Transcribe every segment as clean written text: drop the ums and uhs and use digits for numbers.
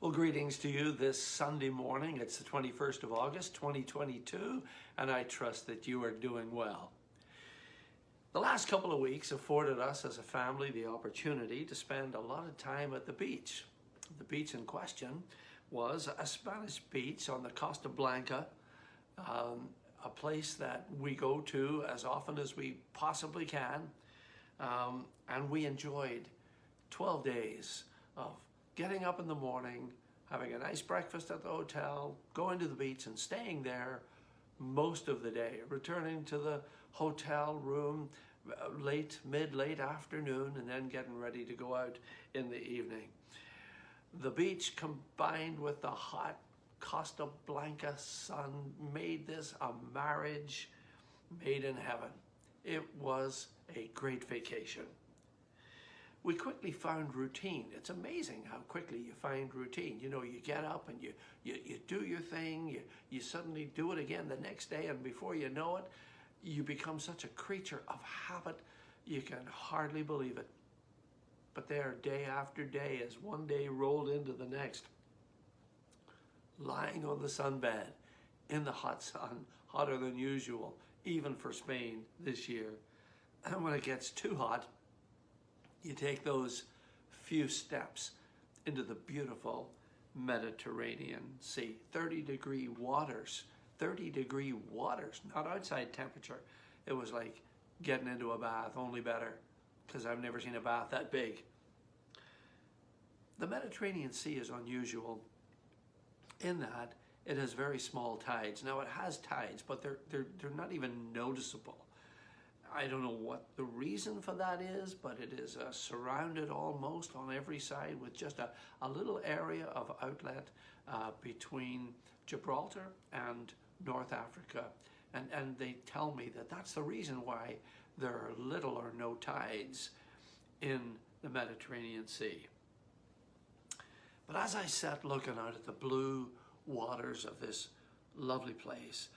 Well, greetings to you this Sunday morning. It's the 21st of August, 2022, and I trust that you are doing well. The last couple of weeks afforded us as a family the opportunity to spend a lot of time at the beach. The beach in question was a Spanish beach on the Costa Blanca, a place that we go to as often as we possibly can, and we enjoyed 12 days of getting up in the morning, having a nice breakfast at the hotel, going to the beach and staying there most of the day, returning to the hotel room late afternoon, and then getting ready to go out in the evening. The beach combined with the hot Costa Blanca sun made this a marriage made in heaven. It was a great vacation. We quickly found routine. It's amazing how quickly you find routine. You know, you get up and you do your thing, you suddenly do it again the next day, and before you know it, you become such a creature of habit, you can hardly believe it. But there, day after day, as one day rolled into the next, lying on the sunbed in the hot sun, hotter than usual, even for Spain this year. And when it gets too hot, you take those few steps into the beautiful Mediterranean Sea. 30-degree waters, not outside temperature. It was like getting into a bath, only better, because I've never seen a bath that big. The Mediterranean Sea is unusual in that it has very small tides. Now it has tides, but they're not even noticeable. I don't know what the reason for that is, but it is surrounded almost on every side with just a little area of outlet between Gibraltar and North Africa. And they tell me that that's the reason why there are little or no tides in the Mediterranean Sea. But as I sat looking out at the blue waters of this lovely place,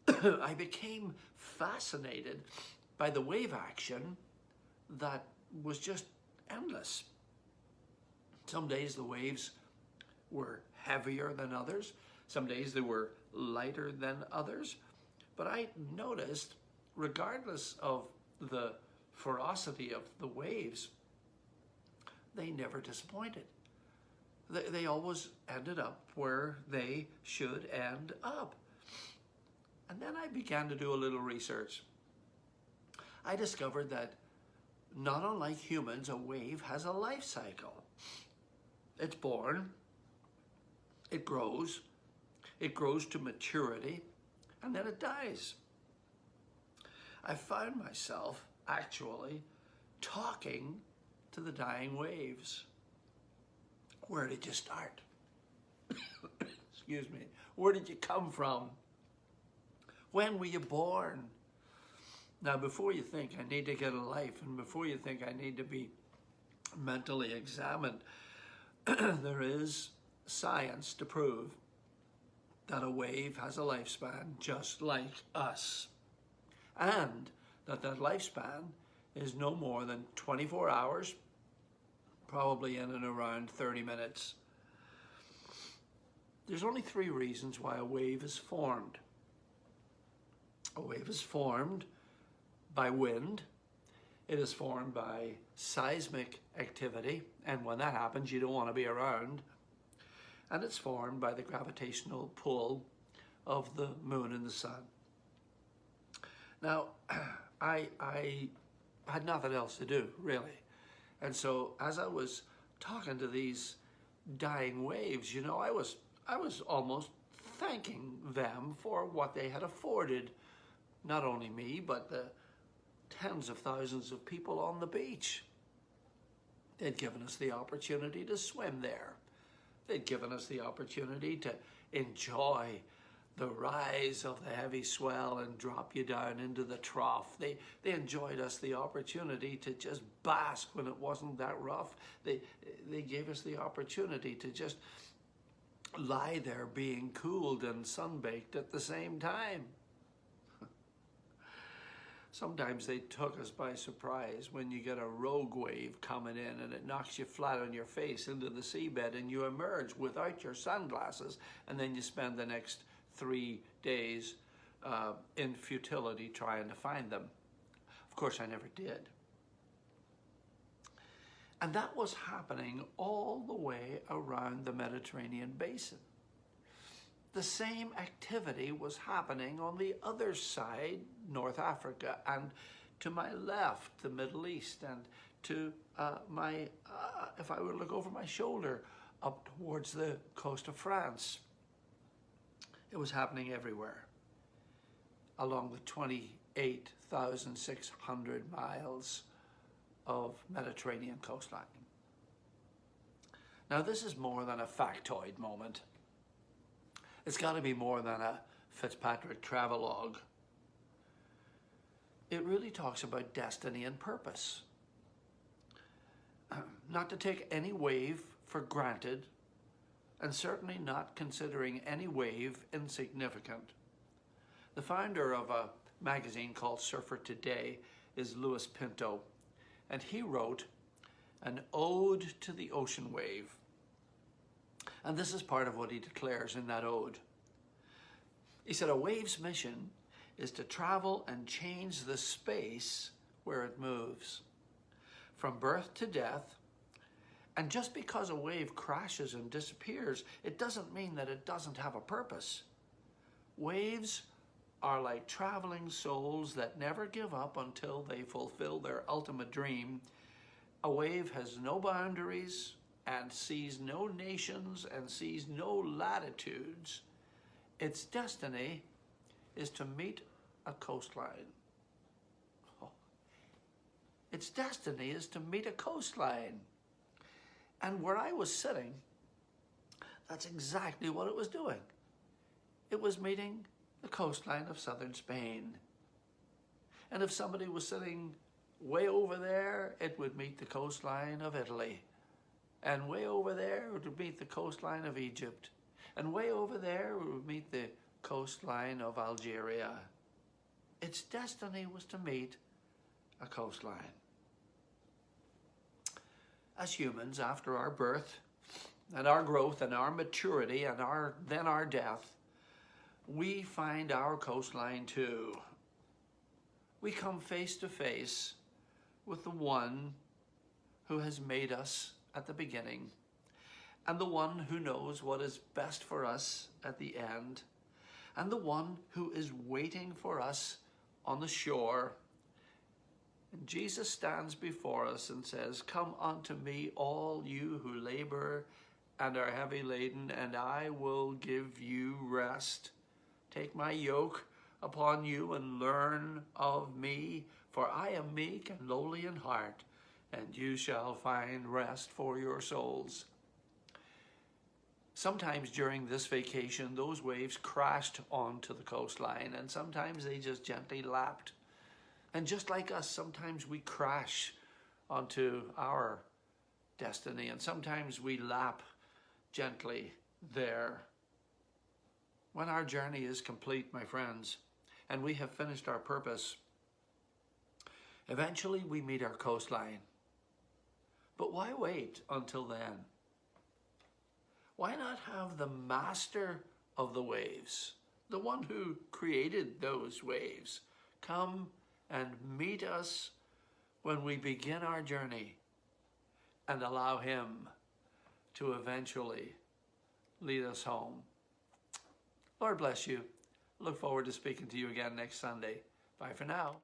I became fascinated by the wave action that was just endless. Some days the waves were heavier than others. Some days they were lighter than others. But I noticed, regardless of the ferocity of the waves, they never disappointed. They always ended up where they should end up. And then I began to do a little research. I discovered that, not unlike humans, a wave has a life cycle. It's born, it grows to maturity, and then it dies. I found myself actually talking to the dying waves. Where did you start? Excuse me. Where did you come from? When were you born? Now, before you think I need to get a life, and before you think I need to be mentally examined, there is science to prove that a wave has a lifespan just like us, and that lifespan is no more than 24 hours, probably in and around 30 minutes. There's only 3 reasons why a wave is formed. A wave is formed by wind, it is formed by seismic activity, and when that happens you don't want to be around, and it's formed by the gravitational pull of the moon and the sun. Now, I had nothing else to do, really, and so as I was talking to these dying waves, you know, I was almost thanking them for what they had afforded, not only me, but the tens of thousands of people on the beach. They'd given us the opportunity to swim there. They'd given us the opportunity to enjoy the rise of the heavy swell and drop you down into the trough. They enjoyed us the opportunity to just bask when it wasn't that rough. They gave us the opportunity to just lie there being cooled and sunbaked at the same time. Sometimes they took us by surprise when you get a rogue wave coming in and it knocks you flat on your face into the seabed and you emerge without your sunglasses, and then you spend the next 3 days in futility trying to find them. Of course, I never did. And that was happening all the way around the Mediterranean basin. The same activity was happening on the other side, North Africa, and to my left, the Middle East, and to if I were to look over my shoulder, up towards the coast of France. It was happening everywhere along the 28,600 miles of Mediterranean coastline. Now, this is more than a factoid moment. It's got to be more than a Fitzpatrick travelogue. It really talks about destiny and purpose. Not to take any wave for granted, and certainly not considering any wave insignificant. The founder of a magazine called Surfer Today is Luis Pinto, and he wrote an ode to the ocean wave. And this is part of what he declares in that ode. He said, a wave's mission is to travel and change the space where it moves, from birth to death. And just because a wave crashes and disappears, it doesn't mean that it doesn't have a purpose. Waves are like traveling souls that never give up until they fulfill their ultimate dream. A wave has no boundaries and sees no nations and sees no latitudes. Its destiny is to meet a coastline. Oh. Its destiny is to meet a coastline. And where I was sitting, that's exactly what it was doing. It was meeting the coastline of southern Spain. And if somebody was sitting way over there, it would meet the coastline of Italy. And way over there, it would meet the coastline of Egypt. And way over there, it would meet the coastline of Algeria. Its destiny was to meet a coastline. As humans, after our birth and our growth and our maturity and then our death, we find our coastline too. We come face to face with the one who has made us at the beginning, and the one who knows what is best for us at the end, and the one who is waiting for us on the shore. And Jesus stands before us and says, "Come unto me, all you who labor and are heavy laden, and I will give you rest. Take my yoke upon you and learn of me, for I am meek and lowly in heart, and you shall find rest for your souls." Sometimes during this vacation, those waves crashed onto the coastline, and sometimes they just gently lapped. And just like us, sometimes we crash onto our destiny, and sometimes we lap gently there. When our journey is complete, my friends, and we have finished our purpose, eventually we meet our coastline. But why wait until then? Why not have the master of the waves, the one who created those waves, come and meet us when we begin our journey, and allow him to eventually lead us home? Lord bless you. Look forward to speaking to you again next Sunday. Bye for now.